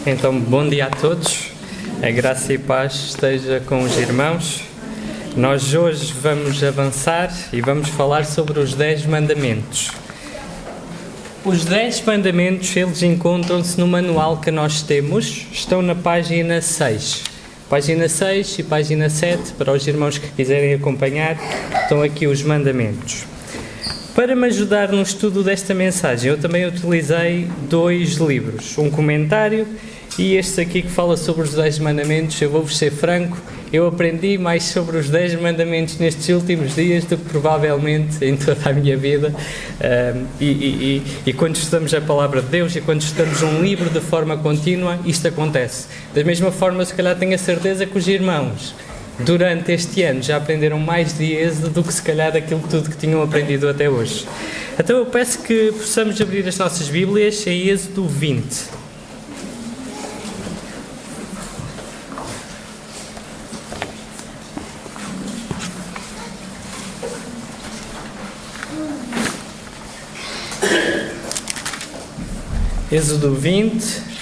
Então, bom dia a todos, a graça e paz esteja com os irmãos. Nós hoje vamos avançar e vamos falar sobre os 10 mandamentos. Os 10 mandamentos, eles encontram-se no manual que nós temos, estão na página 6. Página 6 e página 7, para os irmãos que quiserem acompanhar, estão aqui os mandamentos. Para me ajudar no estudo desta mensagem, eu também utilizei 2 livros, um comentário e este aqui que fala sobre os 10 mandamentos. Eu vou-vos ser franco, eu aprendi mais sobre os 10 mandamentos nestes últimos dias do que provavelmente em toda a minha vida. E quando estudamos a palavra de Deus e quando estudamos um livro de forma contínua, isto acontece. Da mesma forma, se calhar tenho a certeza que os irmãos durante este ano já aprenderam mais de Êxodo do que se calhar aquilo tudo que tinham aprendido até hoje. Então eu peço que possamos abrir as nossas Bíblias em Êxodo 20. Êxodo 20.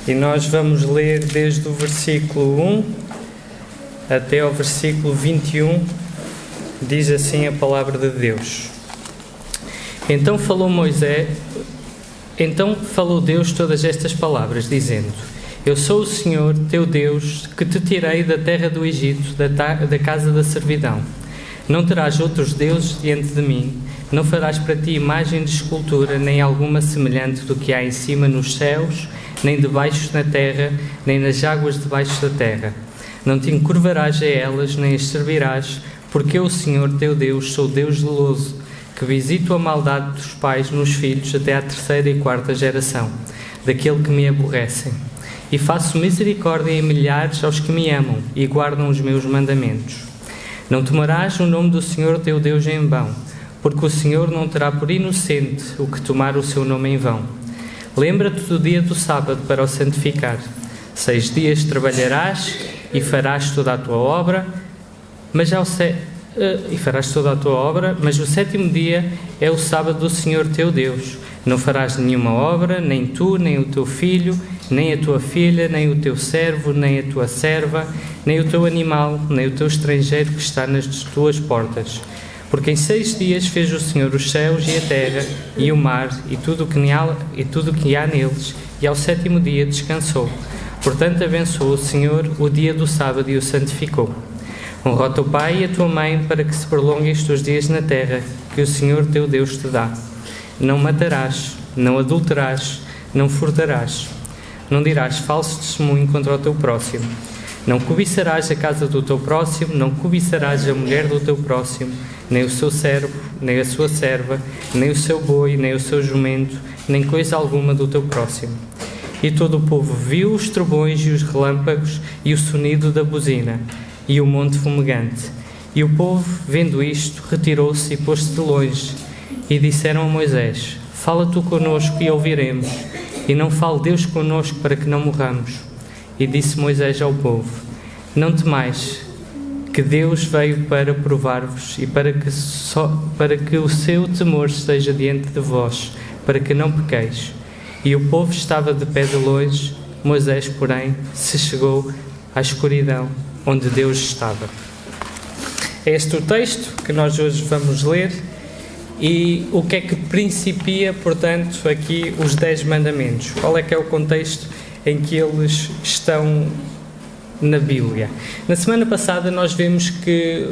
E nós vamos ler desde o versículo 1 até ao versículo 21, diz assim a palavra de Deus. Então falou Deus todas estas palavras, dizendo: Eu sou o Senhor, teu Deus, que te tirei da terra do Egito, da casa da servidão. Não terás outros deuses diante de mim, não farás para ti imagem de escultura, nem alguma semelhante do que há em cima nos céus, nem debaixo na terra, nem nas águas debaixo da terra. Não te encurvarás a elas, nem as servirás, porque eu, o Senhor teu Deus, sou Deus zeloso, que visito a maldade dos pais nos filhos até à 3ª e 4ª geração, daquele que me aborrecem. E faço misericórdia em milhares aos que me amam e guardam os meus mandamentos. Não tomarás o nome do Senhor teu Deus em vão, porque o Senhor não terá por inocente o que tomar o seu nome em vão. Lembra-te do dia do sábado para o santificar. 6 dias trabalharás e farás toda a tua obra, mas o 7º dia é o sábado do Senhor teu Deus. Não farás nenhuma obra, nem tu, nem o teu filho, nem a tua filha, nem o teu servo, nem a tua serva, nem o teu animal, nem o teu estrangeiro que está nas tuas portas. Porque em 6 dias fez o Senhor os céus e a terra e o mar e tudo o que há neles, e ao 7º dia descansou. Portanto abençoou o Senhor o dia do sábado e o santificou. Honra o teu pai e a tua mãe, para que se prolonguem os teus dias na terra, que o Senhor teu Deus te dá. Não matarás, não adulterarás, não furtarás, não dirás falso testemunho contra o teu próximo. Não cobiçarás a casa do teu próximo, não cobiçarás a mulher do teu próximo, nem o seu servo, nem a sua serva, nem o seu boi, nem o seu jumento, nem coisa alguma do teu próximo. E todo o povo viu os trovões e os relâmpagos e o sonido da buzina e o monte fumegante. E o povo, vendo isto, retirou-se e pôs-se de longe. E disseram a Moisés: Fala tu conosco e ouviremos, e não fale Deus conosco para que não morramos. E disse Moisés ao povo: Não temais, que Deus veio para provar-vos e para que o seu temor esteja diante de vós, para que não pequeis. E o povo estava de pé de longe, Moisés, porém, se chegou à escuridão onde Deus estava. É este o texto que nós hoje vamos ler. E o que é que principia, portanto, aqui os 10 mandamentos? Qual é que é o contexto em que eles estão na Bíblia? Na semana passada nós vimos que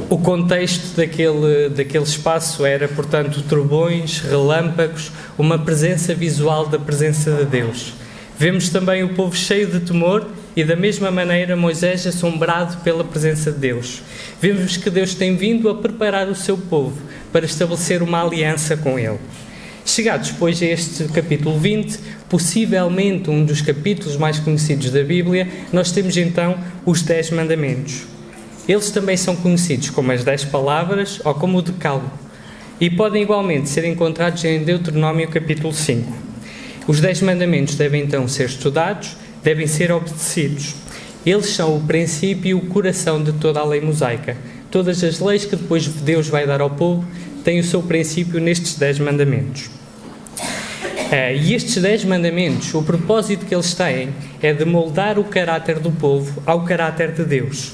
o contexto daquele espaço era, portanto, trovões, relâmpagos, uma presença visual da presença de Deus. Vemos também o povo cheio de temor e, da mesma maneira, Moisés assombrado pela presença de Deus. Vemos que Deus tem vindo a preparar o seu povo para estabelecer uma aliança com ele. Chegados, pois, a este capítulo 20, possivelmente um dos capítulos mais conhecidos da Bíblia, nós temos então os 10 mandamentos. Eles também são conhecidos como as 10 palavras ou como o Decálogo, e podem igualmente ser encontrados em Deuteronômio capítulo 5. Os 10 mandamentos devem então ser estudados, devem ser obedecidos. Eles são o princípio e o coração de toda a lei mosaica. Todas as leis que depois Deus vai dar ao povo têm o seu princípio nestes 10 mandamentos. E estes 10 mandamentos, o propósito que eles têm é de moldar o caráter do povo ao caráter de Deus.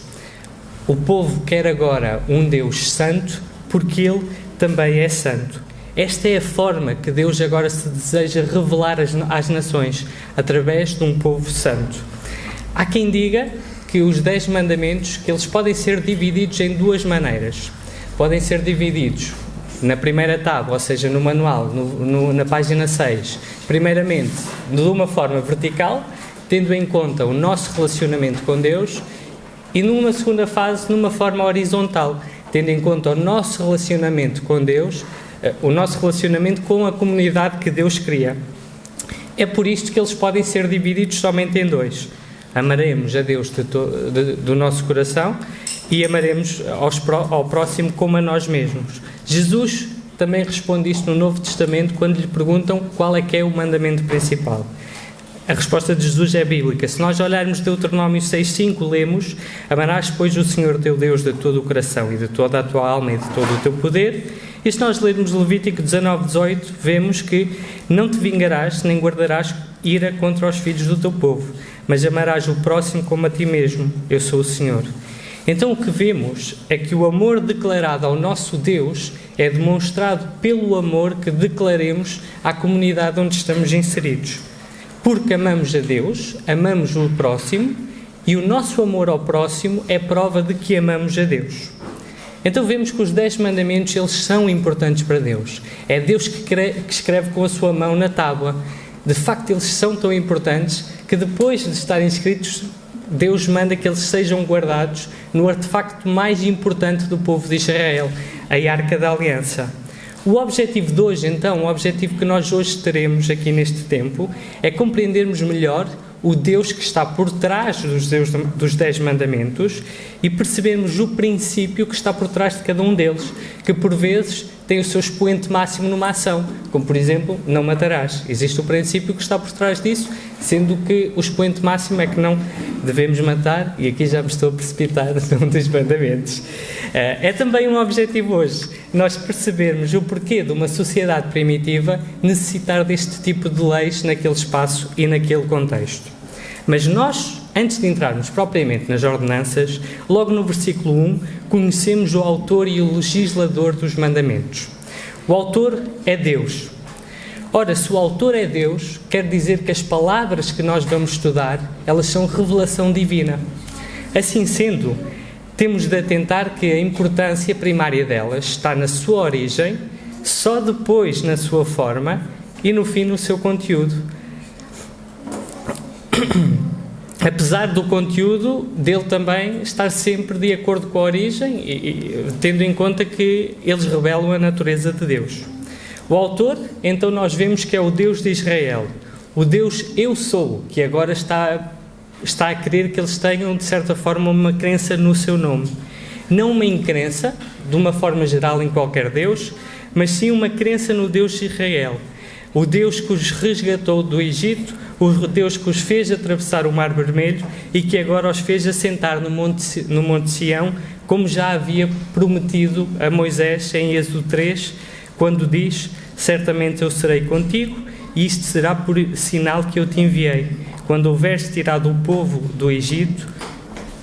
O povo quer agora um Deus santo, porque Ele também é santo. Esta é a forma que Deus agora se deseja revelar às nações, através de um povo santo. Há quem diga que os 10 mandamentos, que eles podem ser divididos em duas maneiras. Podem ser divididos na primeira tábua, ou seja, no manual, na página 6, primeiramente de uma forma vertical, tendo em conta o nosso relacionamento com Deus, e numa segunda fase, numa forma horizontal, tendo em conta o nosso relacionamento com Deus, o nosso relacionamento com a comunidade que Deus cria. É por isto que eles podem ser divididos somente em dois. Amaremos a Deus do nosso coração e amaremos ao próximo como a nós mesmos. Jesus também responde isto no Novo Testamento quando lhe perguntam qual é que é o mandamento principal. A resposta de Jesus é bíblica. Se nós olharmos Deuteronômio 6,5, lemos: amarás, pois, o Senhor teu Deus de todo o coração e de toda a tua alma e de todo o teu poder. E se nós lermos Levítico 19,18, vemos que não te vingarás nem guardarás ira contra os filhos do teu povo, mas amarás o próximo como a ti mesmo. Eu sou o Senhor. Então o que vemos é que o amor declarado ao nosso Deus é demonstrado pelo amor que declaremos à comunidade onde estamos inseridos. Porque amamos a Deus, amamos o próximo, e o nosso amor ao próximo é prova de que amamos a Deus. Então vemos que os 10 mandamentos, eles são importantes para Deus. É Deus que escreve com a sua mão na tábua. De facto, eles são tão importantes que depois de estarem escritos, Deus manda que eles sejam guardados no artefacto mais importante do povo de Israel, a Arca da Aliança. O objetivo de hoje, então, o objetivo que nós hoje teremos aqui neste tempo, é compreendermos melhor o Deus que está por trás dos 10 mandamentos e percebermos o princípio que está por trás de cada um deles, que por vezes tem o seu expoente máximo numa ação, como por exemplo, não matarás. Existe o princípio que está por trás disso, sendo que o expoente máximo é que não devemos matar, e aqui já me estou a precipitar num dos mandamentos. É também um objetivo hoje, nós percebermos o porquê de uma sociedade primitiva necessitar deste tipo de leis naquele espaço e naquele contexto. Mas nós, antes de entrarmos propriamente nas ordenanças, logo no versículo 1, conhecemos o autor e o legislador dos mandamentos. O autor é Deus. Ora, se o autor é Deus, quer dizer que as palavras que nós vamos estudar, elas são revelação divina. Assim sendo, temos de atentar que a importância primária delas está na sua origem, só depois na sua forma e no fim no seu conteúdo. Apesar do conteúdo dele também estar sempre de acordo com a origem e tendo em conta que eles revelam a natureza de Deus. O autor, então nós vemos que é o Deus de Israel, o Deus Eu Sou, que agora está a querer que eles tenham, de certa forma, uma crença no seu nome. Não uma incrença, de uma forma geral, em qualquer Deus, mas sim uma crença no Deus de Israel. O Deus que os resgatou do Egito, o Deus que os fez atravessar o Mar Vermelho e que agora os fez assentar no Monte Sião, como já havia prometido a Moisés em Êxodo 3, quando diz: certamente eu serei contigo e isto será por sinal que eu te enviei, quando houveres tirado o povo do Egito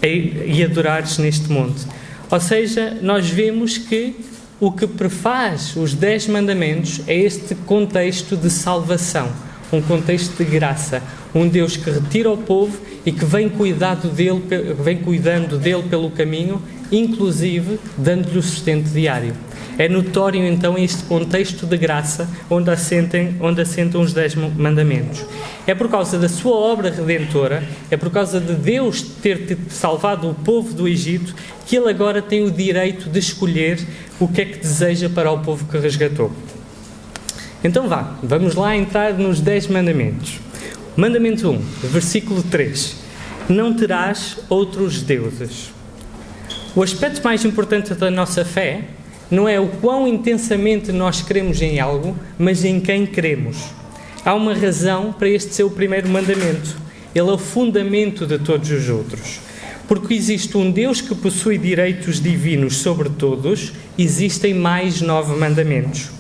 e adorares neste monte. Ou seja, nós vemos que o que prefaz os 10 mandamentos é este contexto de salvação, um contexto de graça, um Deus que retira o povo e que vem cuidando dele pelo caminho, inclusive dando-lhe o sustento diário. É notório então este contexto de graça onde assentam os 10 mandamentos. É por causa da sua obra redentora, é por causa de Deus ter salvado o povo do Egito, que ele agora tem o direito de escolher o que é que deseja para o povo que resgatou. Então vamos lá entrar nos 10 mandamentos. Mandamento 1, versículo 3. Não terás outros deuses. O aspecto mais importante da nossa fé não é o quão intensamente nós cremos em algo, mas em quem cremos. Há uma razão para este ser o primeiro mandamento. Ele é o fundamento de todos os outros. Porque existe um Deus que possui direitos divinos sobre todos, existem mais 9 mandamentos.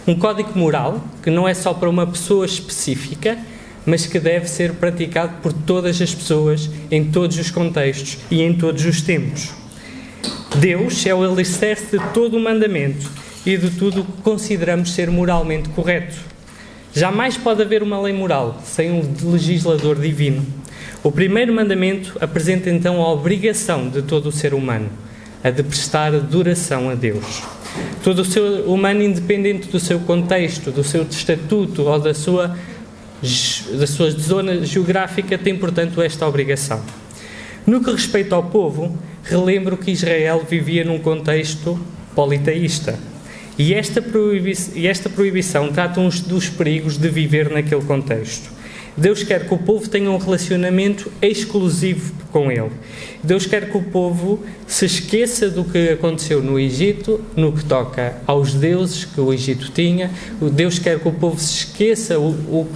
Um código moral que não é só para uma pessoa específica, mas que deve ser praticado por todas as pessoas, em todos os contextos e em todos os tempos. Deus é o alicerce de todo o mandamento e de tudo o que consideramos ser moralmente correto. Jamais pode haver uma lei moral sem um legislador divino. O primeiro mandamento apresenta então a obrigação de todo o ser humano, a de prestar adoração a Deus. Todo o ser humano, independente do seu contexto, do seu estatuto ou da sua zona geográfica, tem, portanto, esta obrigação. No que respeita ao povo, relembro que Israel vivia num contexto politeísta. E esta proibição trata uns dos perigos de viver naquele contexto. Deus quer que o povo tenha um relacionamento exclusivo com Ele. Deus quer que o povo se esqueça do que aconteceu no Egito, no que toca aos deuses que o Egito tinha. Deus quer que o povo se esqueça o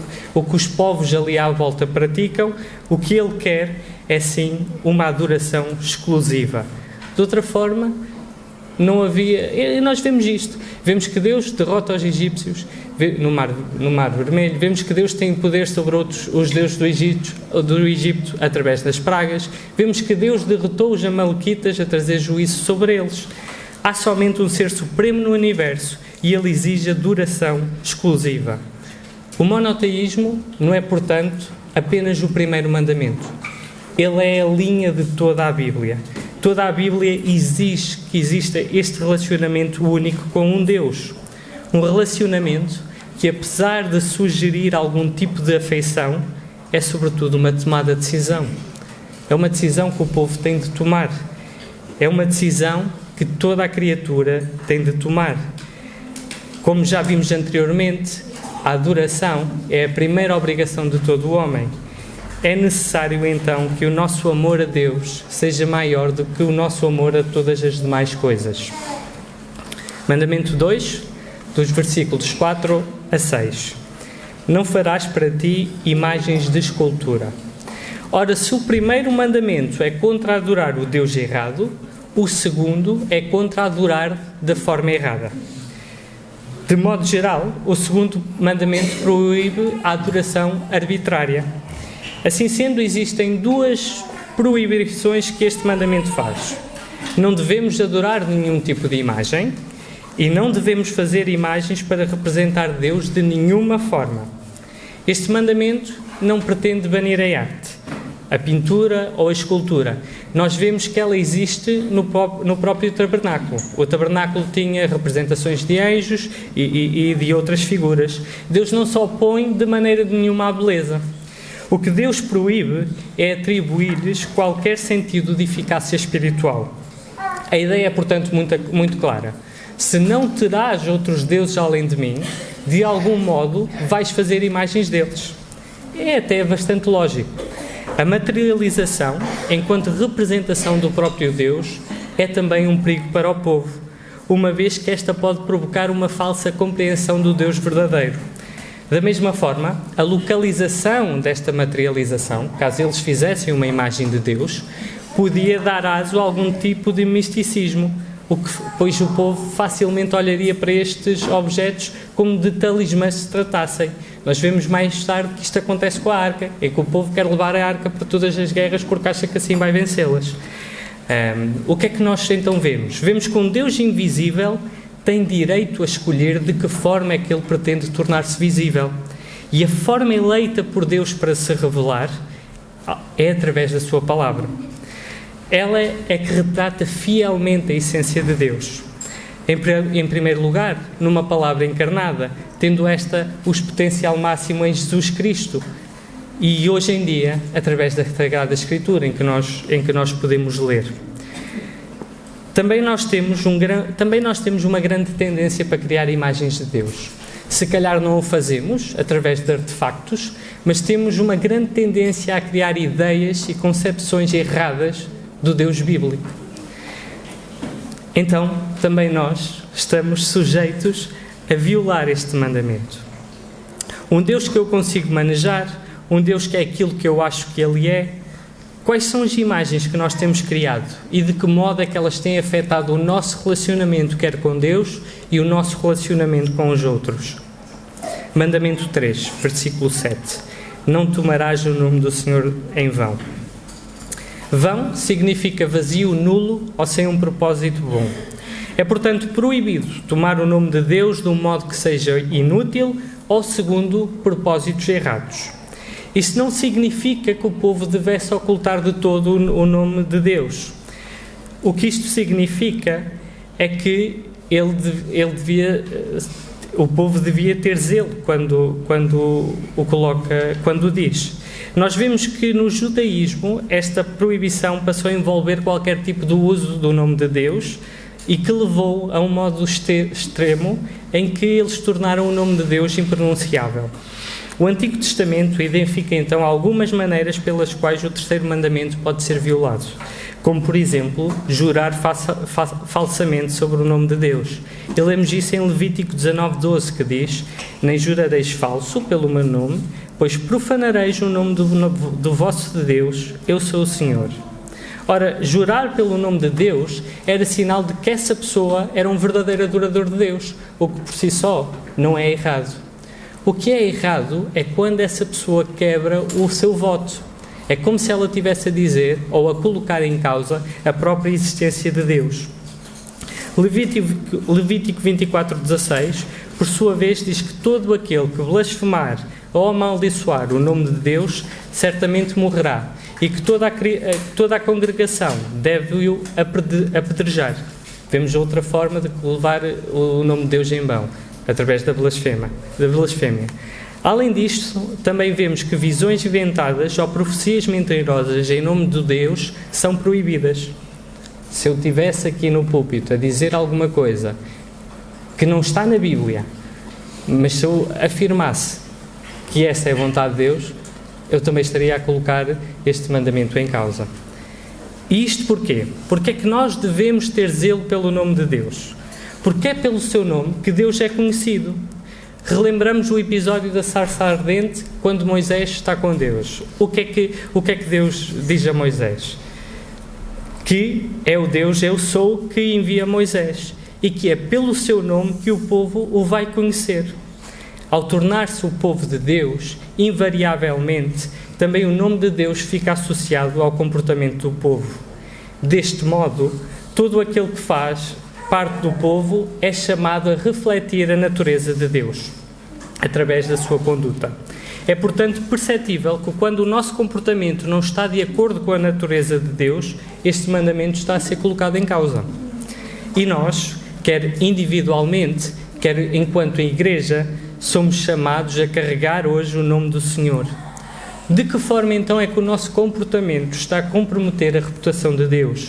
que os povos ali à volta praticam. O que Ele quer é, sim, uma adoração exclusiva. De outra forma, não havia... E nós vemos isto. Vemos que Deus derrota os egípcios no Mar Vermelho. Vemos que Deus tem poder sobre os deuses do Egito através das pragas. Vemos que Deus derrotou os amalequitas a trazer juízo sobre eles. Há somente um ser supremo no universo e ele exige adoração exclusiva. O monoteísmo não é, portanto, apenas o primeiro mandamento. Ele é a linha de toda a Bíblia. Toda a Bíblia exige que exista este relacionamento único com um Deus. Um relacionamento que, apesar de sugerir algum tipo de afeição, é sobretudo uma tomada de decisão. É uma decisão que o povo tem de tomar. É uma decisão que toda a criatura tem de tomar. Como já vimos anteriormente, a adoração é a primeira obrigação de todo o homem. É necessário, então, que o nosso amor a Deus seja maior do que o nosso amor a todas as demais coisas. Mandamento 2, dos versículos 4 a 6. Não farás para ti imagens de escultura. Ora, se o primeiro mandamento é contra adorar o Deus errado, o segundo é contra adorar da forma errada. De modo geral, o segundo mandamento proíbe a adoração arbitrária. Assim sendo, existem duas proibições que este mandamento faz. Não devemos adorar nenhum tipo de imagem e não devemos fazer imagens para representar Deus de nenhuma forma. Este mandamento não pretende banir a arte, a pintura ou a escultura. Nós vemos que ela existe no próprio tabernáculo. O tabernáculo tinha representações de anjos e de outras figuras. Deus não se opõe de maneira nenhuma à beleza. O que Deus proíbe é atribuir-lhes qualquer sentido de eficácia espiritual. A ideia é, portanto, muito clara. Se não terás outros deuses além de mim, de algum modo vais fazer imagens deles. É até bastante lógico. A materialização, enquanto representação do próprio Deus, é também um perigo para o povo, uma vez que esta pode provocar uma falsa compreensão do Deus verdadeiro. Da mesma forma, a localização desta materialização, caso eles fizessem uma imagem de Deus, podia dar aso a algum tipo de misticismo, pois o povo facilmente olharia para estes objetos como de talismãs se tratassem. Nós vemos mais tarde que isto acontece com a arca, é que o povo quer levar a arca para todas as guerras porque acha que assim vai vencê-las. O que é que nós então vemos? Vemos que um Deus invisível tem direito a escolher de que forma é que ele pretende tornar-se visível. E a forma eleita por Deus para se revelar é através da sua palavra. Ela é que retrata fielmente a essência de Deus. Em primeiro lugar, numa palavra encarnada, tendo esta o potencial máximo em Jesus Cristo. E hoje em dia, através da Sagrada Escritura, em que nós podemos ler. Também nós temos uma grande tendência para criar imagens de Deus. Se calhar não o fazemos através de artefactos, mas temos uma grande tendência a criar ideias e concepções erradas do Deus bíblico. Então, também nós estamos sujeitos a violar este mandamento. Um Deus que eu consigo manejar, um Deus que é aquilo que eu acho que Ele é, Quais são as imagens que nós temos criado e de que modo é que elas têm afetado o nosso relacionamento, quer com Deus, e o nosso relacionamento com os outros? Mandamento 3, versículo 7. Não tomarás o nome do Senhor em vão. Vão significa vazio, nulo ou sem um propósito bom. É, portanto, proibido tomar o nome de Deus de um modo que seja inútil ou segundo propósitos errados. Isso não significa que o povo devesse ocultar de todo o nome de Deus. O que isto significa é que o povo devia ter zelo quando o diz. Nós vemos que no judaísmo esta proibição passou a envolver qualquer tipo de uso do nome de Deus e que levou a um modo extremo em que eles tornaram o nome de Deus impronunciável. O Antigo Testamento identifica então algumas maneiras pelas quais o terceiro mandamento pode ser violado, como por exemplo, jurar falsamente sobre o nome de Deus. E lemos isso em Levítico 19:12, que diz: nem jurareis falso pelo meu nome, pois profanareis o nome do vosso Deus, eu sou o Senhor. Ora, jurar pelo nome de Deus era sinal de que essa pessoa era um verdadeiro adorador de Deus, o que por si só não é errado. O que é errado é quando essa pessoa quebra o seu voto. É como se ela estivesse a dizer ou a colocar em causa a própria existência de Deus. Levítico 24:16, por sua vez, diz que todo aquele que blasfemar ou amaldiçoar o nome de Deus certamente morrerá e que toda a congregação deve-o apedrejar. Vemos outra forma de levar o nome de Deus em vão, através da blasfémia. Além disto, também vemos que visões inventadas ou profecias mentirosas em nome de Deus são proibidas. Se eu estivesse aqui no púlpito a dizer alguma coisa que não está na Bíblia, mas se eu afirmasse que essa é a vontade de Deus, eu também estaria a colocar este mandamento em causa. E isto porquê? Porque é que nós devemos ter zelo pelo nome de Deus? Porque é pelo seu nome que Deus é conhecido. Relembramos o episódio da sarça ardente, quando Moisés está com Deus. O que é que Deus diz a Moisés? Que é o Deus, eu sou, que envia Moisés. E que é pelo seu nome que o povo o vai conhecer. Ao tornar-se o povo de Deus, invariavelmente, também o nome de Deus fica associado ao comportamento do povo. Deste modo, todo aquele que faz parte do povo é chamado a refletir a natureza de Deus, através da sua conduta. É, portanto, perceptível que quando o nosso comportamento não está de acordo com a natureza de Deus, este mandamento está a ser colocado em causa. E nós, quer individualmente, quer enquanto igreja, somos chamados a carregar hoje o nome do Senhor. De que forma, então, é que o nosso comportamento está a comprometer a reputação de Deus?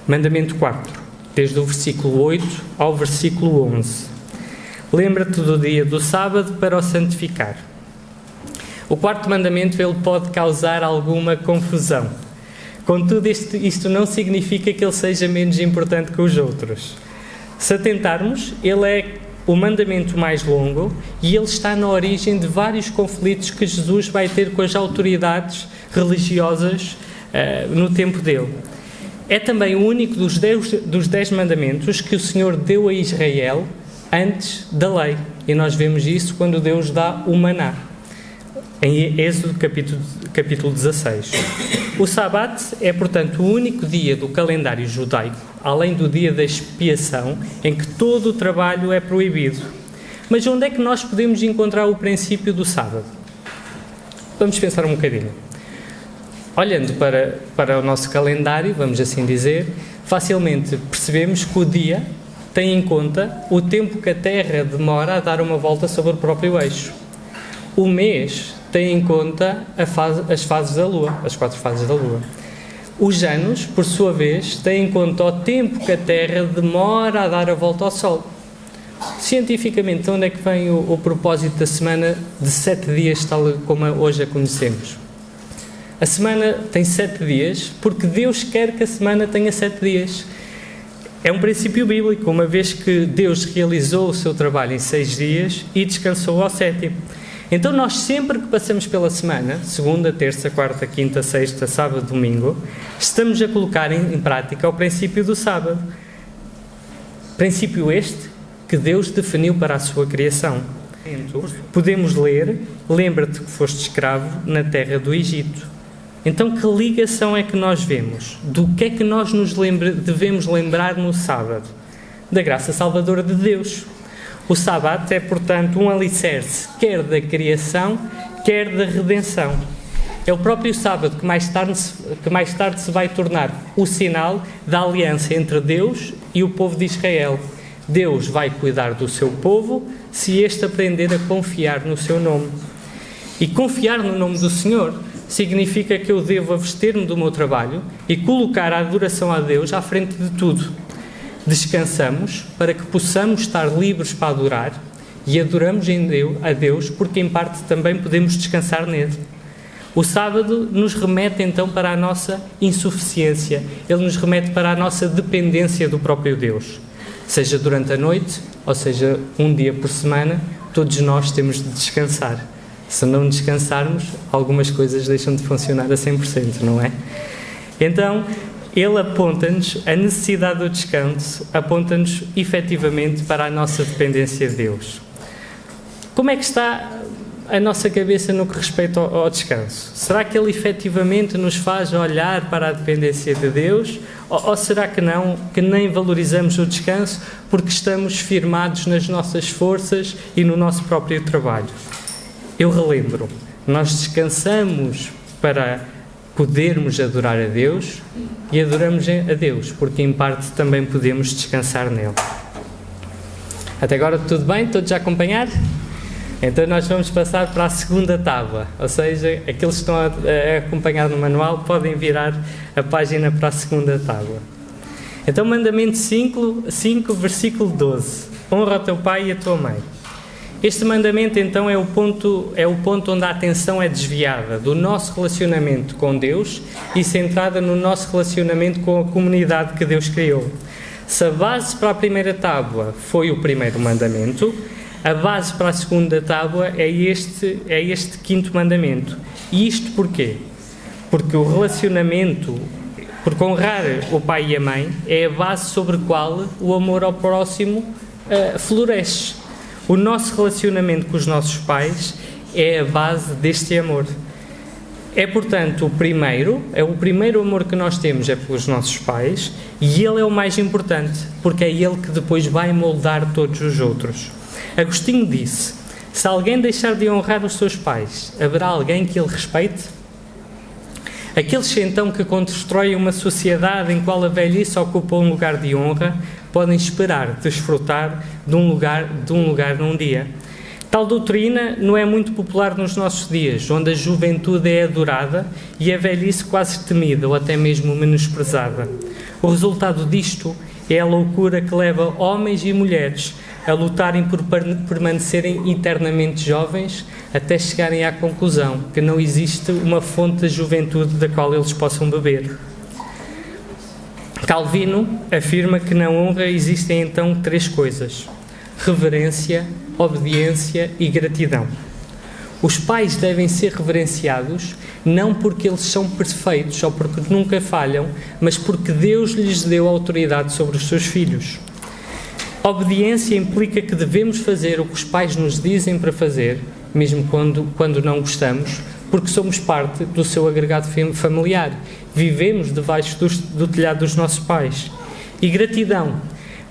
Mandamento 4. Desde o versículo 8 ao versículo 11. Lembra-te do dia do sábado para o santificar. O quarto mandamento ele pode causar alguma confusão. Contudo, isto não significa que ele seja menos importante que os outros. Se atentarmos, ele é o mandamento mais longo e ele está na origem de vários conflitos que Jesus vai ter com as autoridades religiosas no tempo dele. É também o único dos 10 mandamentos que o Senhor deu a Israel antes da lei. E nós vemos isso quando Deus dá o maná, em Êxodo capítulo 16. O sábado é, portanto, o único dia do calendário judaico, além do dia da expiação, em que todo o trabalho é proibido. Mas onde é que nós podemos encontrar o princípio do sábado? Vamos pensar um bocadinho. Olhando para o nosso calendário, vamos assim dizer, facilmente percebemos que o dia tem em conta o tempo que a Terra demora a dar uma volta sobre o próprio eixo. O mês tem em conta as fases da Lua, as 4 fases da Lua. Os anos, por sua vez, têm em conta o tempo que a Terra demora a dar a volta ao Sol. Cientificamente, onde é que vem o propósito da semana de 7 dias, tal como hoje a conhecemos? A semana tem 7 dias porque Deus quer que a semana tenha 7 dias. É um princípio bíblico, uma vez que Deus realizou o seu trabalho em 6 dias e descansou ao 7º. Então nós sempre que passamos pela semana, segunda, terça, quarta, quinta, sexta, sábado, domingo, estamos a colocar em prática o princípio do sábado. Princípio este que Deus definiu para a sua criação. Podemos ler, lembra-te que foste escravo na terra do Egito. Então que ligação é que nós vemos? Do que é que nós devemos lembrar no sábado? Da graça salvadora de Deus. O sábado é, portanto, um alicerce, quer da criação, quer da redenção. É o próprio sábado que mais tarde se vai tornar o sinal da aliança entre Deus e o povo de Israel. Deus vai cuidar do seu povo se este aprender a confiar no seu nome. E confiar no nome do Senhor significa que eu devo abster-me do meu trabalho e colocar a adoração a Deus à frente de tudo. Descansamos para que possamos estar livres para adorar e adoramos a Deus porque em parte também podemos descansar nele. O sábado nos remete então para a nossa insuficiência, ele nos remete para a nossa dependência do próprio Deus. Seja durante a noite, ou seja um dia por semana, todos nós temos de descansar. Se não descansarmos, algumas coisas deixam de funcionar a 100%, não é? Então, ele aponta-nos, a necessidade do descanso, aponta-nos efetivamente para a nossa dependência de Deus. Como é que está a nossa cabeça no que respeita ao descanso? Será que ele efetivamente nos faz olhar para a dependência de Deus? Ou será que não, que nem valorizamos o descanso porque estamos firmados nas nossas forças e no nosso próprio trabalho? Eu relembro, nós descansamos para podermos adorar a Deus e adoramos a Deus, porque em parte também podemos descansar nele. Até agora tudo bem? Todos a acompanhar? Então nós vamos passar para a segunda tábua, ou seja, aqueles que estão a acompanhar no manual podem virar a página para a segunda tábua. Então mandamento 5, versículo 12. Honra o teu pai e a tua mãe. Este mandamento então é o ponto onde a atenção é desviada do nosso relacionamento com Deus e centrada no nosso relacionamento com a comunidade que Deus criou. Se a base para a primeira tábua foi o primeiro mandamento, a base para a segunda tábua é este quinto mandamento. E isto porquê? Porque o relacionamento, porque honrar o pai e a mãe, é a base sobre a qual o amor ao próximo floresce. O nosso relacionamento com os nossos pais é a base deste amor. É, portanto, o primeiro amor que nós temos é pelos nossos pais e ele é o mais importante, porque é ele que depois vai moldar todos os outros. Agostinho disse, se alguém deixar de honrar os seus pais, haverá alguém que ele respeite? Aqueles, então, que constroem uma sociedade em qual a velhice ocupa um lugar de honra, podem esperar desfrutar de um lugar num dia. Tal doutrina não é muito popular nos nossos dias, onde a juventude é adorada e a velhice quase temida ou até mesmo menosprezada. O resultado disto é a loucura que leva homens e mulheres a lutarem por permanecerem eternamente jovens até chegarem à conclusão que não existe uma fonte da juventude da qual eles possam beber. Calvino afirma que na honra existem então três coisas: reverência, obediência e gratidão. Os pais devem ser reverenciados não porque eles são perfeitos ou porque nunca falham, mas porque Deus lhes deu autoridade sobre os seus filhos. Obediência implica que devemos fazer o que os pais nos dizem para fazer, mesmo quando não gostamos, porque somos parte do seu agregado familiar. Vivemos debaixo do telhado dos nossos pais. E gratidão,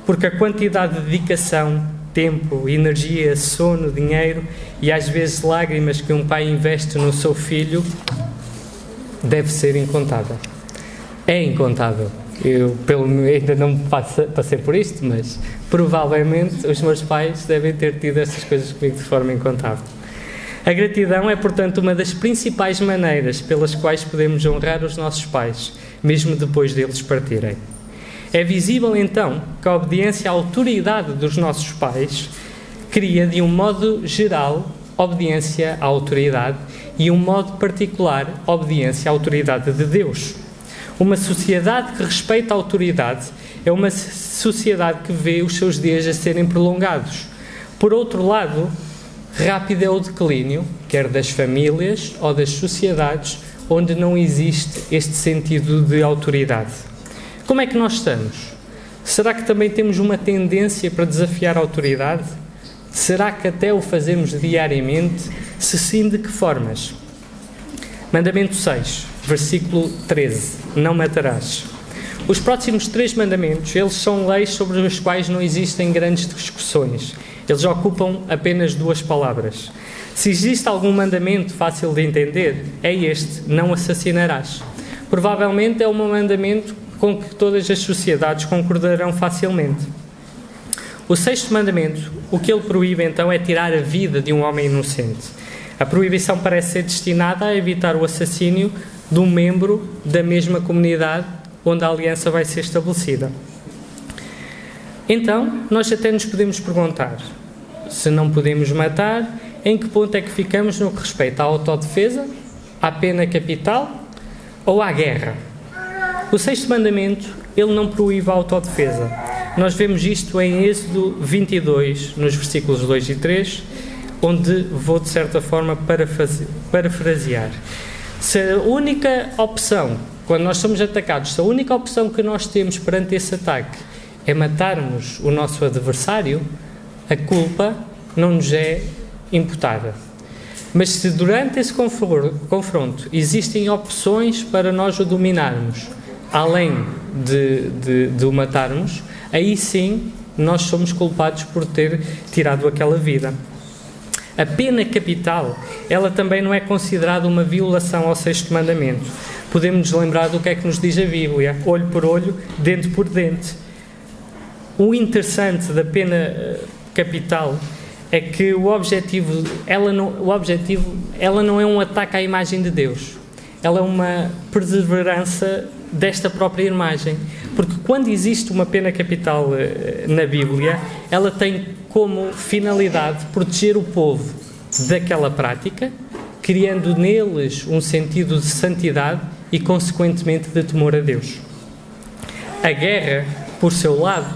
porque a quantidade de dedicação, tempo, energia, sono, dinheiro e às vezes lágrimas que um pai investe no seu filho deve ser incontável. É incontável. Eu ainda não passei por isto, mas provavelmente os meus pais devem ter tido essas coisas comigo de forma incontável. A gratidão é, portanto, uma das principais maneiras pelas quais podemos honrar os nossos pais, mesmo depois deles partirem. É visível, então, que a obediência à autoridade dos nossos pais cria, de um modo geral, obediência à autoridade e, um modo particular, obediência à autoridade de Deus. Uma sociedade que respeita a autoridade é uma sociedade que vê os seus dias a serem prolongados. Por outro lado, Rápido é o declínio, quer das famílias ou das sociedades, onde não existe este sentido de autoridade. Como é que nós estamos? Será que também temos uma tendência para desafiar a autoridade? Será que até o fazemos diariamente? Se sim, de que formas? Mandamento 6, versículo 13. Não matarás. Os próximos 3 mandamentos, eles são leis sobre as quais não existem grandes discussões. Eles ocupam apenas 2 palavras. Se existe algum mandamento fácil de entender, é este: não assassinarás. Provavelmente é um mandamento com que todas as sociedades concordarão facilmente. O 6º mandamento, o que ele proíbe então é tirar a vida de um homem inocente. A proibição parece ser destinada a evitar o assassínio de um membro da mesma comunidade onde a aliança vai ser estabelecida. Então, nós até nos podemos perguntar, se não podemos matar, em que ponto é que ficamos no que respeita à autodefesa, à pena capital ou à guerra? O 6º mandamento, ele não proíbe a autodefesa. Nós vemos isto em Êxodo 22, nos versículos 2 e 3, onde vou, de certa forma, parafrasear. Se a única opção, quando nós somos atacados, se a única opção que nós temos perante esse ataque é matarmos o nosso adversário, a culpa não nos é imputada. Mas se durante esse confronto existem opções para nós o dominarmos, além de o matarmos, aí sim nós somos culpados por ter tirado aquela vida. A pena capital, ela também não é considerada uma violação ao 6º mandamento. Podemos nos lembrar do que é que nos diz a Bíblia: olho por olho, dente por dente. O interessante da pena capital é que ela não é um ataque à imagem de Deus. Ela é uma perseverança desta própria imagem. Porque quando existe uma pena capital na Bíblia, ela tem como finalidade proteger o povo daquela prática, criando neles um sentido de santidade e, consequentemente, de temor a Deus. A guerra, por seu lado,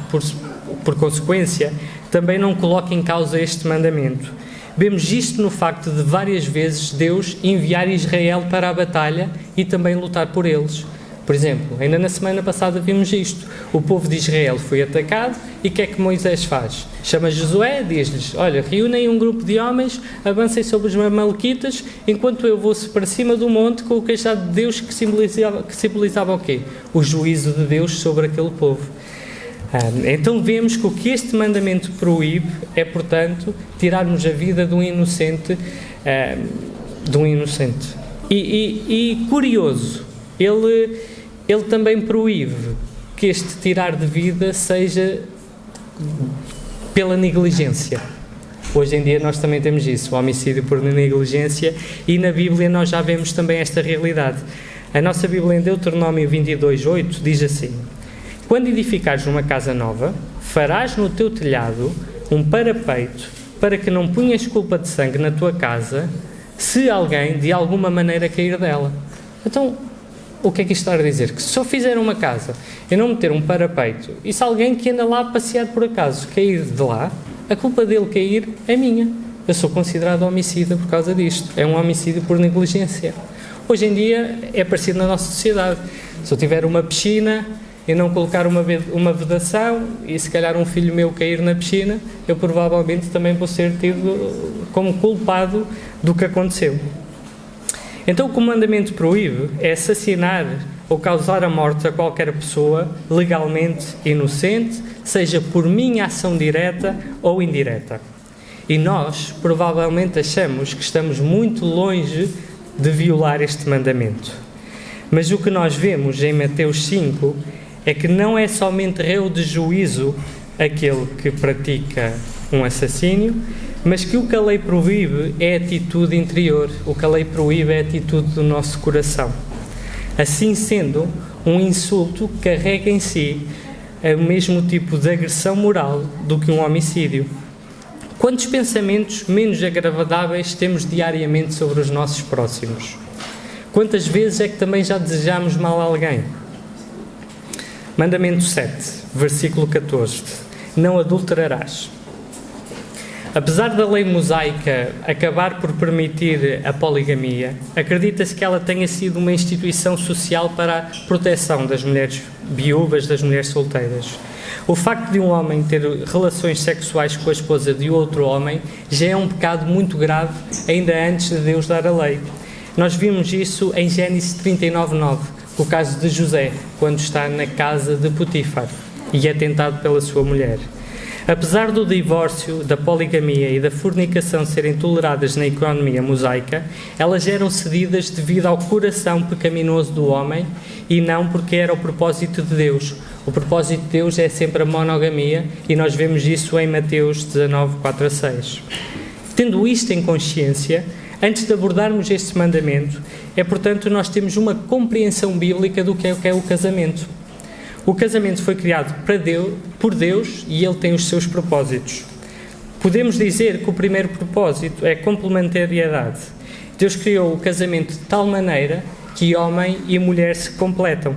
por consequência, também não coloca em causa este mandamento. Vemos isto no facto de várias vezes Deus enviar Israel para a batalha e também lutar por eles. Por exemplo, ainda na semana passada vimos isto. O povo de Israel foi atacado e o que é que Moisés faz? Chama Josué, diz-lhes: olha, reúnem um grupo de homens, avancem sobre os amalequitas, enquanto eu vou para cima do monte com o cajado de Deus que simbolizava o quê? O juízo de Deus sobre aquele povo. Então vemos que o que este mandamento proíbe é, portanto, tirarmos a vida de um inocente. E curioso, ele também proíbe que este tirar de vida seja pela negligência. Hoje em dia nós também temos isso, o homicídio por negligência, e na Bíblia nós já vemos também esta realidade. A nossa Bíblia em Deuteronômio 22:8 diz assim: quando edificares uma casa nova, farás no teu telhado um parapeito, para que não ponhas culpa de sangue na tua casa, se alguém de alguma maneira cair dela. Então, o que é que isto está a dizer? Que se eu fizer uma casa e não meter um parapeito, e se alguém que anda lá a passear por acaso cair de lá, a culpa dele cair é minha. Eu sou considerado homicida por causa disto. É um homicídio por negligência. Hoje em dia é parecido na nossa sociedade. Se eu tiver uma piscina e não colocar uma vedação e se calhar um filho meu cair na piscina, eu provavelmente também vou ser tido como culpado do que aconteceu. Então o que o mandamento proíbe é assassinar ou causar a morte a qualquer pessoa legalmente inocente, seja por minha ação direta ou indireta. E nós provavelmente achamos que estamos muito longe de violar este mandamento. Mas o que nós vemos em Mateus 5 é que não é somente réu de juízo aquele que pratica um assassínio, mas que o que a lei proíbe é a atitude interior, o que a lei proíbe é a atitude do nosso coração. Assim sendo, um insulto carrega em si o mesmo tipo de agressão moral do que um homicídio. Quantos pensamentos menos agradáveis temos diariamente sobre os nossos próximos? Quantas vezes é que também já desejamos mal a alguém? Mandamento 7, versículo 14. Não adulterarás. Apesar da lei mosaica acabar por permitir a poligamia, acredita-se que ela tenha sido uma instituição social para a proteção das mulheres viúvas, das mulheres solteiras. O facto de um homem ter relações sexuais com a esposa de outro homem já é um pecado muito grave, ainda antes de Deus dar a lei. Nós vimos isso em Gênesis 39:9, o caso de José, quando está na casa de Potifar e é tentado pela sua mulher. Apesar do divórcio, da poligamia e da fornicação serem toleradas na economia mosaica, elas eram cedidas devido ao coração pecaminoso do homem e não porque era o propósito de Deus. O propósito de Deus é sempre a monogamia e nós vemos isso em Mateus 19:4-6. Tendo isto em consciência, antes de abordarmos este mandamento, portanto, nós temos uma compreensão bíblica do que é o casamento. O casamento foi criado por Deus e ele tem os seus propósitos. Podemos dizer que o primeiro propósito é a complementariedade. Deus criou o casamento de tal maneira que homem e mulher se completam.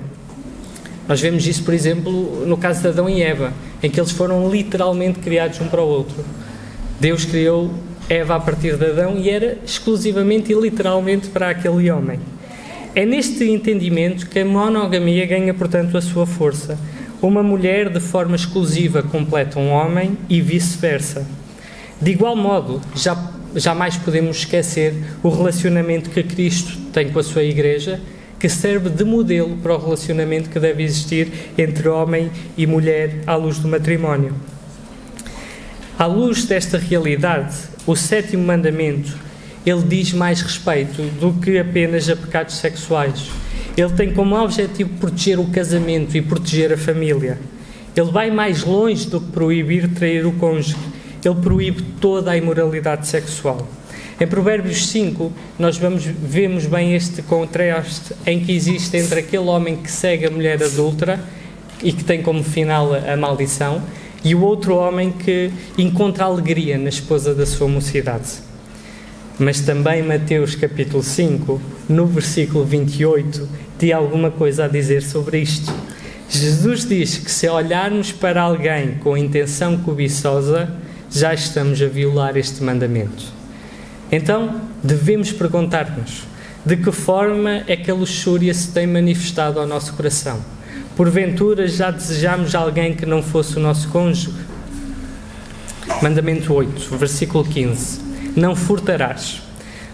Nós vemos isso, por exemplo, no caso de Adão e Eva, em que eles foram literalmente criados um para o outro. Deus criou Eva a partir de Adão e era exclusivamente e literalmente para aquele homem. É neste entendimento que a monogamia ganha, portanto, a sua força. Uma mulher, de forma exclusiva, completa um homem e vice-versa. De igual modo, jamais podemos esquecer o relacionamento que Cristo tem com a sua Igreja, que serve de modelo para o relacionamento que deve existir entre homem e mulher à luz do matrimónio. À luz desta realidade, o 7º mandamento ele diz mais respeito do que apenas a pecados sexuais. Ele tem como objetivo proteger o casamento e proteger a família. Ele vai mais longe do que proibir trair o cônjuge. Ele proíbe toda a imoralidade sexual. Em Provérbios 5, nós vemos bem este contraste em que existe entre aquele homem que segue a mulher adúltera e que tem como final a maldição, e o outro homem que encontra alegria na esposa da sua mocidade. Mas também Mateus capítulo 5, no versículo 28, tem alguma coisa a dizer sobre isto. Jesus diz que se olharmos para alguém com intenção cobiçosa, já estamos a violar este mandamento. Então, devemos perguntar-nos, de que forma é que a luxúria se tem manifestado ao nosso coração? Porventura já desejamos alguém que não fosse o nosso cônjuge? Mandamento 8, versículo 15. Não furtarás.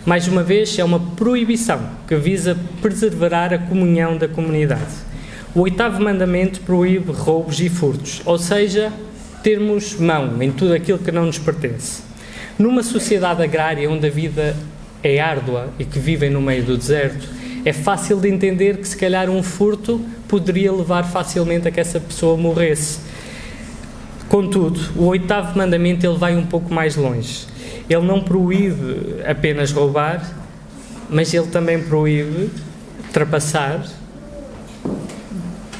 Mais uma vez, é uma proibição que visa preservar a comunhão da comunidade. O 8º mandamento proíbe roubos e furtos, ou seja, termos mão em tudo aquilo que não nos pertence. Numa sociedade agrária onde a vida é árdua e que vivem no meio do deserto, é fácil de entender que se calhar um furto poderia levar facilmente a que essa pessoa morresse. Contudo, o 8º mandamento ele vai um pouco mais longe. Ele não proíbe apenas roubar, mas ele também proíbe trapassar,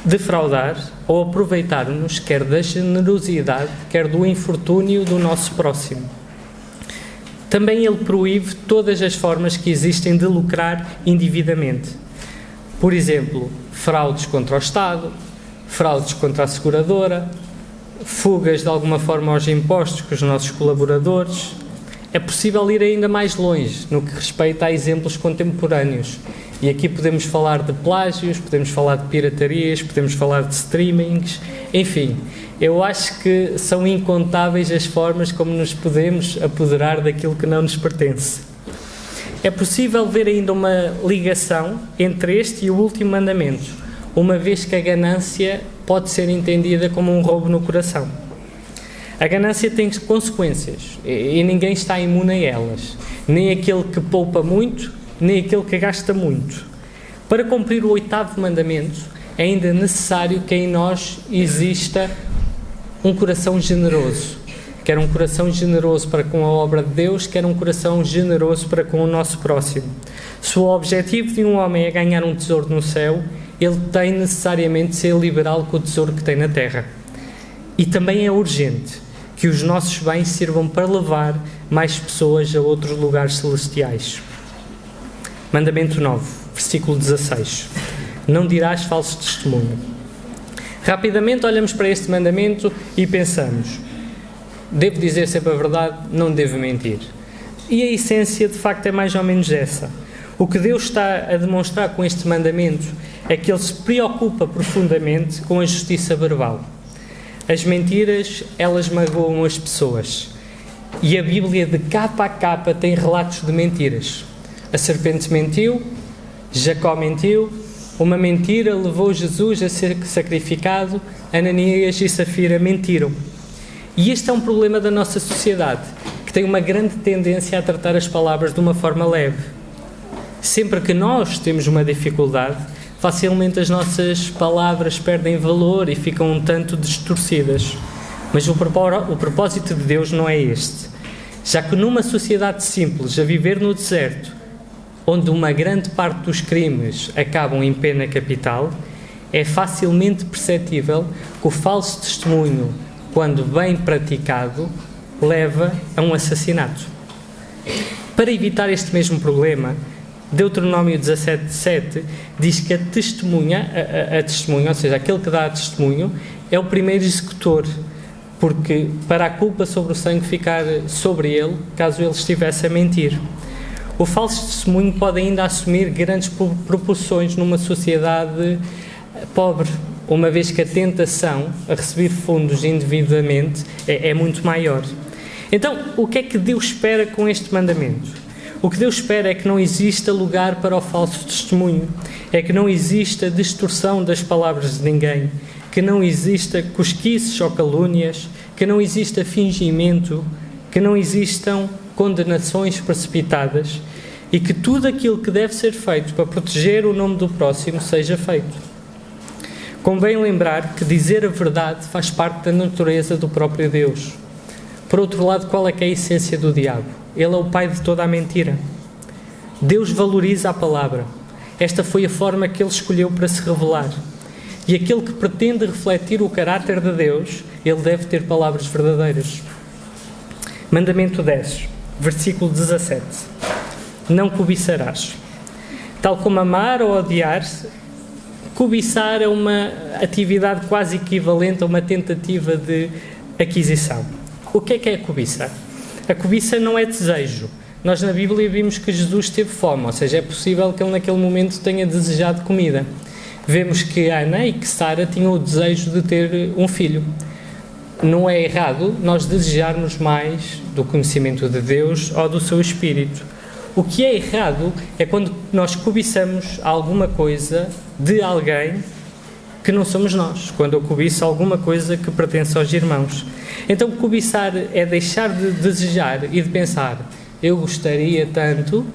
defraudar ou aproveitar-nos quer da generosidade, quer do infortúnio do nosso próximo. Também ele proíbe todas as formas que existem de lucrar indevidamente. Por exemplo, fraudes contra o Estado, fraudes contra a seguradora, fugas de alguma forma aos impostos com os nossos colaboradores. É possível ir ainda mais longe no que respeita a exemplos contemporâneos. E aqui podemos falar de plágios, podemos falar de piratarias, podemos falar de streamings, enfim. Eu acho que são incontáveis as formas como nos podemos apoderar daquilo que não nos pertence. É possível ver ainda uma ligação entre este e o último mandamento, uma vez que a ganância pode ser entendida como um roubo no coração. A ganância tem consequências e ninguém está imune a elas, nem aquele que poupa muito, nem aquele que gasta muito. Para cumprir o 8º mandamento, é ainda necessário que em nós exista um coração generoso, quer um coração generoso para com a obra de Deus, quer um coração generoso para com o nosso próximo. Se o objetivo de um homem é ganhar um tesouro no céu, ele tem necessariamente de ser liberal com o tesouro que tem na terra. E também é urgente que os nossos bens sirvam para levar mais pessoas a outros lugares celestiais. Mandamento 9, versículo 16. Não dirás falso testemunho. Rapidamente olhamos para este mandamento e pensamos: devo dizer sempre a verdade, não devo mentir. E a essência, de facto, é mais ou menos essa. O que Deus está a demonstrar com este mandamento é que Ele se preocupa profundamente com a justiça verbal. As mentiras, elas magoam as pessoas. E a Bíblia, de capa a capa, tem relatos de mentiras. A serpente mentiu, Jacó mentiu, uma mentira levou Jesus a ser sacrificado, Ananias e Safira mentiram. E este é um problema da nossa sociedade, que tem uma grande tendência a tratar as palavras de uma forma leve. Sempre que nós temos uma dificuldade, facilmente as nossas palavras perdem valor e ficam um tanto distorcidas. Mas o propósito de Deus não é este. Já que numa sociedade simples, a viver no deserto, onde uma grande parte dos crimes acabam em pena capital, é facilmente perceptível que o falso testemunho, quando bem praticado, leva a um assassinato. Para evitar este mesmo problema, Deuteronômio 17:7 diz que a testemunha, ou seja, aquele que dá testemunho, é o primeiro executor, porque para a culpa sobre o sangue ficar sobre ele, caso ele estivesse a mentir. O falso testemunho pode ainda assumir grandes proporções numa sociedade pobre, uma vez que a tentação a receber fundos indevidamente é muito maior. Então, o que é que Deus espera com este mandamento? O que Deus espera é que não exista lugar para o falso testemunho, é que não exista distorção das palavras de ninguém, que não exista cosquices ou calúnias, que não exista fingimento, que não existam condenações precipitadas e que tudo aquilo que deve ser feito para proteger o nome do próximo seja feito. Convém lembrar que dizer a verdade faz parte da natureza do próprio Deus. Por outro lado, qual é que é a essência do diabo? Ele é o pai de toda a mentira. Deus valoriza a palavra. Esta foi a forma que Ele escolheu para se revelar. E aquele que pretende refletir o caráter de Deus, ele deve ter palavras verdadeiras. Mandamento 10, versículo 17. Não cobiçarás. Tal como amar ou odiar, cobiçar é uma atividade quase equivalente a uma tentativa de aquisição. O que é a cobiça? A cobiça não é desejo. Nós na Bíblia vimos que Jesus teve fome, ou seja, é possível que ele naquele momento tenha desejado comida. Vemos que Ana e que Sara tinham o desejo de ter um filho. Não é errado nós desejarmos mais do conhecimento de Deus ou do seu Espírito. O que é errado é quando nós cobiçamos alguma coisa de alguém que não somos nós, quando eu cobiço alguma coisa que pertence aos irmãos. Então, cobiçar é deixar de desejar e de pensar, eu gostaria tanto,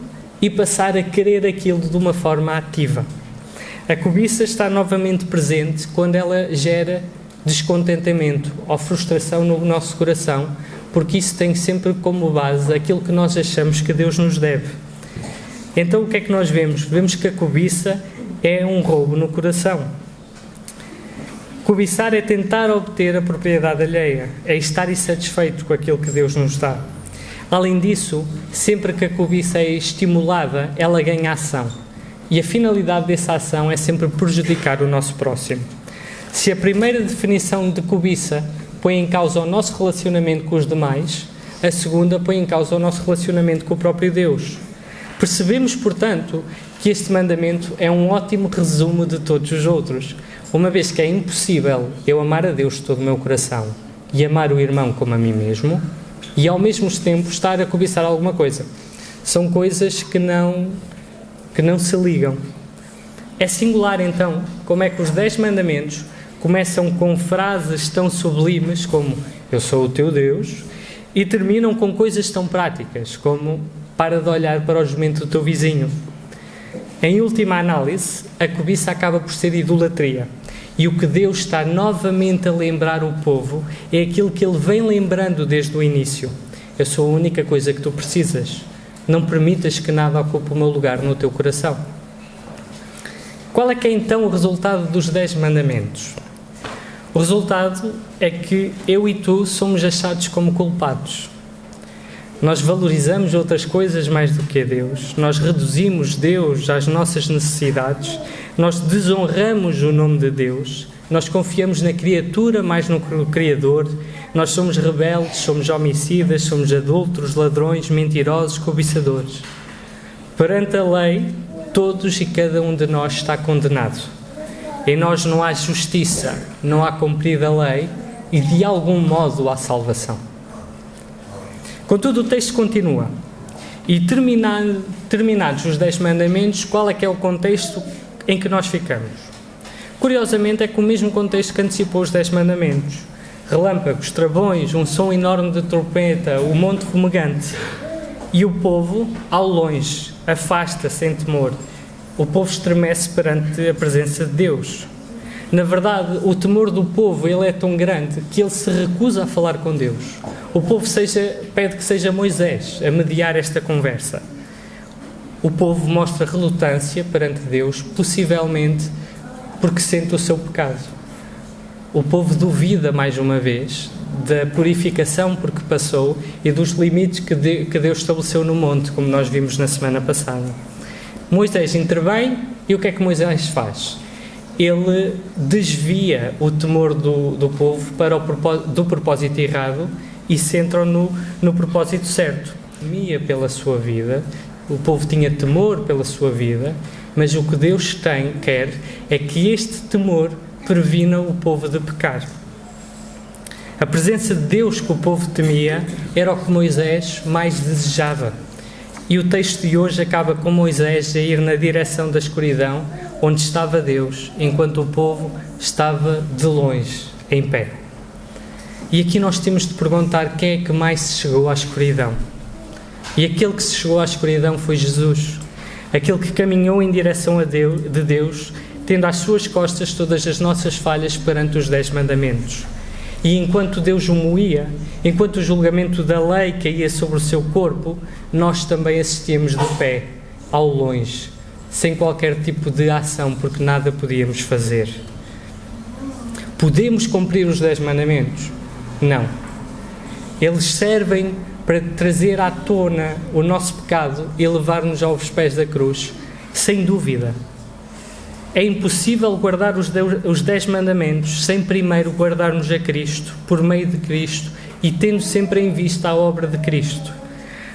e passar a querer aquilo de uma forma ativa. A cobiça está novamente presente quando ela gera descontentamento ou frustração no nosso coração, porque isso tem sempre como base aquilo que nós achamos que Deus nos deve. Então, o que é que nós vemos? Vemos que a cobiça é um roubo no coração. Cobiçar é tentar obter a propriedade alheia, é estar insatisfeito com aquilo que Deus nos dá. Além disso, sempre que a cobiça é estimulada, ela ganha ação. E a finalidade dessa ação é sempre prejudicar o nosso próximo. Se a primeira definição de cobiça põe em causa o nosso relacionamento com os demais, a segunda põe em causa o nosso relacionamento com o próprio Deus. Percebemos, portanto, que este mandamento é um ótimo resumo de todos os outros, uma vez que é impossível eu amar a Deus de todo o meu coração e amar o irmão como a mim mesmo e ao mesmo tempo estar a cobiçar alguma coisa. São coisas que não se ligam. É singular então como é que os 10 mandamentos começam com frases tão sublimes como eu sou o teu Deus e terminam com coisas tão práticas como para de olhar para o jumento do teu vizinho. Em última análise, a cobiça acaba por ser idolatria. E o que Deus está novamente a lembrar o povo é aquilo que Ele vem lembrando desde o início. Eu sou a única coisa que tu precisas. Não permitas que nada ocupe o meu lugar no teu coração. Qual é que é então o resultado dos 10 mandamentos? O resultado é que eu e tu somos achados como culpados. Nós valorizamos outras coisas mais do que a Deus. Nós reduzimos Deus às nossas necessidades. Nós desonramos o nome de Deus. Nós confiamos na criatura mais no Criador. Nós somos rebeldes, somos homicidas, somos adúlteros, ladrões, mentirosos, cobiçadores. Perante a lei, todos e cada um de nós está condenado. Em nós não há justiça, não há cumprida lei e de algum modo há salvação. Contudo, o texto continua. E terminados os 10 mandamentos, qual é que é o contexto em que nós ficamos? Curiosamente, é com o mesmo contexto que antecipou os 10 mandamentos. Relâmpagos, travões, um som enorme de trompeta, o monte fumegante. E o povo, ao longe, afasta-se em temor. O povo estremece perante a presença de Deus. Na verdade, o temor do povo ele é tão grande que ele se recusa a falar com Deus. O povo pede que seja Moisés a mediar esta conversa. O povo mostra relutância perante Deus, possivelmente porque sente o seu pecado. O povo duvida, mais uma vez, da purificação por que passou e dos limites que Deus estabeleceu no monte, como nós vimos na semana passada. Moisés intervém e o que é que Moisés faz? Ele desvia o temor do povo para do propósito errado e centra-o no propósito certo. Temia pela sua vida, o povo tinha temor pela sua vida, mas o que Deus quer é que este temor previna o povo de pecar. A presença de Deus que o povo temia era o que Moisés mais desejava. E o texto de hoje acaba com Moisés a ir na direção da escuridão, onde estava Deus, enquanto o povo estava de longe, em pé. E aqui nós temos de perguntar quem é que mais se chegou à escuridão. E aquele que se chegou à escuridão foi Jesus. Aquele que caminhou em direção de Deus, tendo às suas costas todas as nossas falhas perante os 10 mandamentos. E enquanto Deus o moía, enquanto o julgamento da lei caía sobre o seu corpo, nós também assistíamos de pé, ao longe, sem qualquer tipo de ação, porque nada podíamos fazer. Podemos cumprir os 10 mandamentos? Não. Eles servem para trazer à tona o nosso pecado e levar-nos aos pés da cruz, sem dúvida. É impossível guardar os 10 mandamentos sem primeiro guardarmos a Cristo, por meio de Cristo, e tendo sempre em vista a obra de Cristo.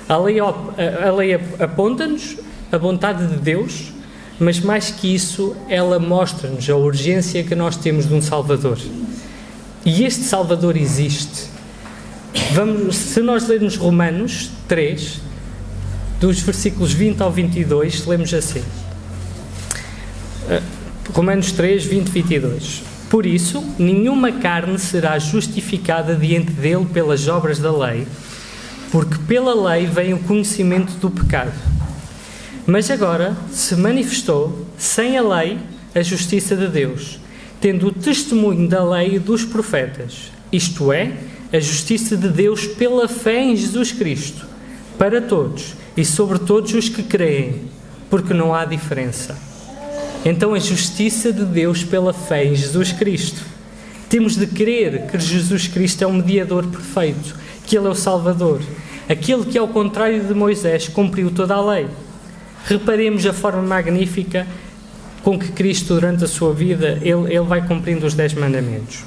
A lei aponta-nos a vontade de Deus, mas mais que isso, ela mostra-nos a urgência que nós temos de um Salvador. E este Salvador existe. Se nós lermos Romanos 3, dos versículos 20 ao 22, lemos assim. Romanos 3, 20 e 22. Por isso, nenhuma carne será justificada diante dele pelas obras da lei, porque pela lei vem o conhecimento do pecado. Mas agora se manifestou, sem a lei, a justiça de Deus, tendo o testemunho da lei e dos profetas, isto é, a justiça de Deus pela fé em Jesus Cristo, para todos e sobre todos os que creem, porque não há diferença. Então a justiça de Deus pela fé em Jesus Cristo. Temos de crer que Jesus Cristo é o mediador perfeito, que Ele é o Salvador, aquele que, ao contrário de Moisés, cumpriu toda a lei. Reparemos a forma magnífica com que Cristo, durante a sua vida, ele vai cumprindo os 10 mandamentos.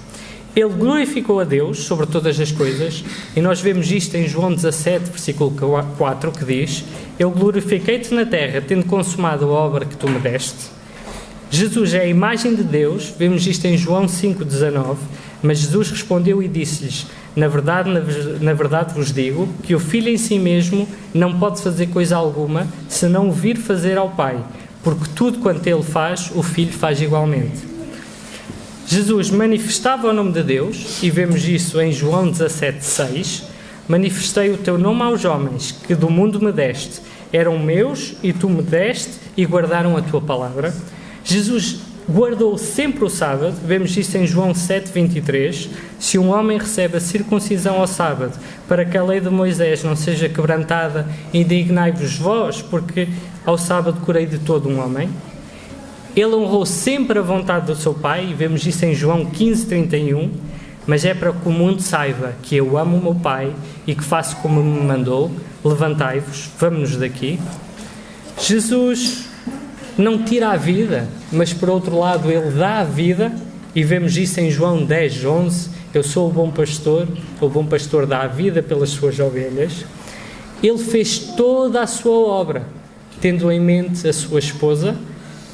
Ele glorificou a Deus sobre todas as coisas, e nós vemos isto em João 17, versículo 4, que diz: Eu glorifiquei-te na terra, tendo consumado a obra que tu me deste. Jesus é a imagem de Deus, vemos isto em João 5,19, mas Jesus respondeu e disse-lhes: na verdade vos digo que o Filho em si mesmo não pode fazer coisa alguma, se não o vir fazer ao Pai, porque tudo quanto Ele faz, o Filho faz igualmente. Jesus manifestava o nome de Deus, e vemos isso em João 17,6, manifestei o teu nome aos homens, que do mundo me deste, eram meus, e tu me deste, e guardaram a tua palavra. Jesus guardou sempre o sábado, vemos isso em João 7,23, se um homem recebe a circuncisão ao sábado, para que a lei de Moisés não seja quebrantada, indignai-vos vós, porque ao sábado curei de todo um homem. Ele honrou sempre a vontade do seu Pai, e vemos isso em João 15,31, mas é para que o mundo saiba que eu amo o meu Pai e que faço como me mandou. Levantai-vos, vamos-nos daqui. Jesus não tira a vida, mas por outro lado Ele dá a vida, e vemos isso em João 10, 11. Eu sou o bom pastor dá a vida pelas suas ovelhas. Ele fez toda a sua obra, tendo em mente a sua esposa.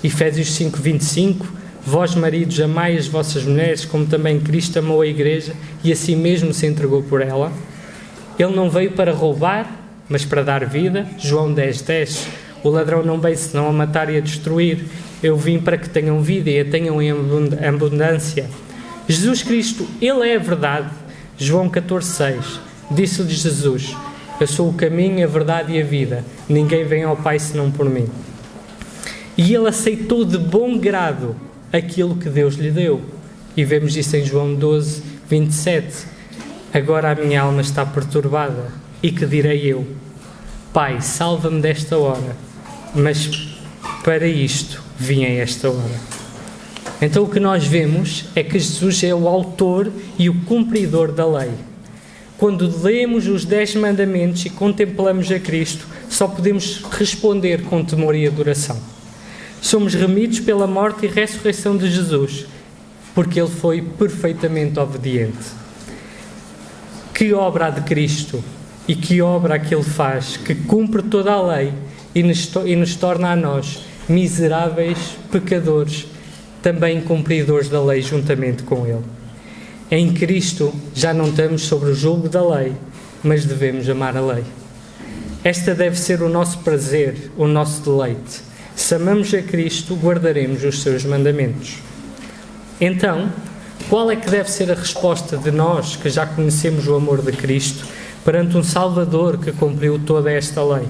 Efésios 5, 25. Vós, maridos, amai as vossas mulheres, como também Cristo amou a Igreja e a si mesmo se entregou por ela. Ele não veio para roubar, mas para dar vida. João 10, 10. O ladrão não veio senão a matar e a destruir. Eu vim para que tenham vida e a tenham em abundância. Jesus Cristo, Ele é a verdade. João 14, 6. Disse-lhe Jesus: eu sou o caminho, a verdade e a vida. Ninguém vem ao Pai senão por mim. E Ele aceitou de bom grado aquilo que Deus lhe deu. E vemos isso em João 12, 27. Agora a minha alma está perturbada. E que direi eu? Pai, salva-me desta hora. Mas para isto vim a esta hora. Então o que nós vemos é que Jesus é o autor e o cumpridor da lei. Quando lemos os 10 mandamentos e contemplamos a Cristo, só podemos responder com temor e adoração. Somos remidos pela morte e ressurreição de Jesus, porque Ele foi perfeitamente obediente. Que obra há de Cristo e que obra é que Ele faz, que cumpre toda a lei e nos torna a nós, miseráveis pecadores, também cumpridores da lei juntamente com Ele. Em Cristo já não estamos sobre o jugo da lei, mas devemos amar a lei. Esta deve ser o nosso prazer, o nosso deleite. Se amamos a Cristo, guardaremos os seus mandamentos. Então, qual é que deve ser a resposta de nós, que já conhecemos o amor de Cristo, perante um Salvador que cumpriu toda esta lei?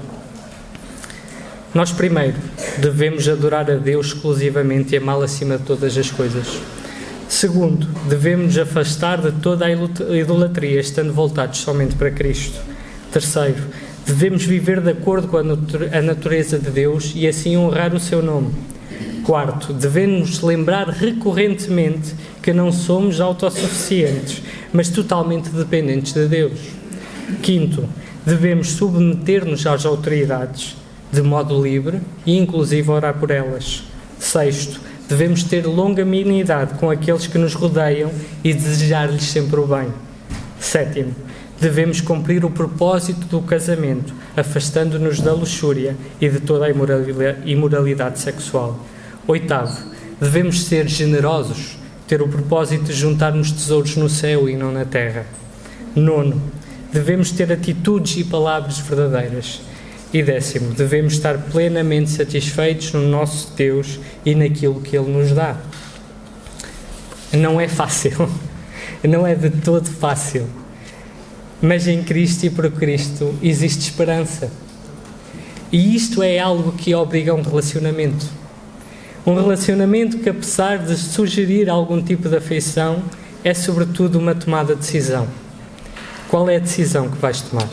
Nós, primeiro, devemos adorar a Deus exclusivamente e amá-lo acima de todas as coisas. Segundo, devemos nos afastar de toda a idolatria, estando voltados somente para Cristo. Terceiro, devemos viver de acordo com a natureza de Deus e assim honrar o seu nome. Quarto, devemos lembrar recorrentemente que não somos autossuficientes, mas totalmente dependentes de Deus. Quinto, devemos submeter-nos às autoridades de modo livre e inclusive orar por elas. Sexto, devemos ter longanimidade com aqueles que nos rodeiam e desejar-lhes sempre o bem. Sétimo, devemos cumprir o propósito do casamento, afastando-nos da luxúria e de toda a imoralidade sexual. Oitavo, devemos ser generosos, ter o propósito de juntarmos tesouros no céu e não na terra. Nono, devemos ter atitudes e palavras verdadeiras. E décimo, devemos estar plenamente satisfeitos no nosso Deus e naquilo que Ele nos dá. Não é fácil, não é de todo fácil, mas em Cristo e por Cristo existe esperança. E isto é algo que obriga a um relacionamento. Um relacionamento que, apesar de sugerir algum tipo de afeição, é sobretudo uma tomada de decisão. Qual é a decisão que vais tomar?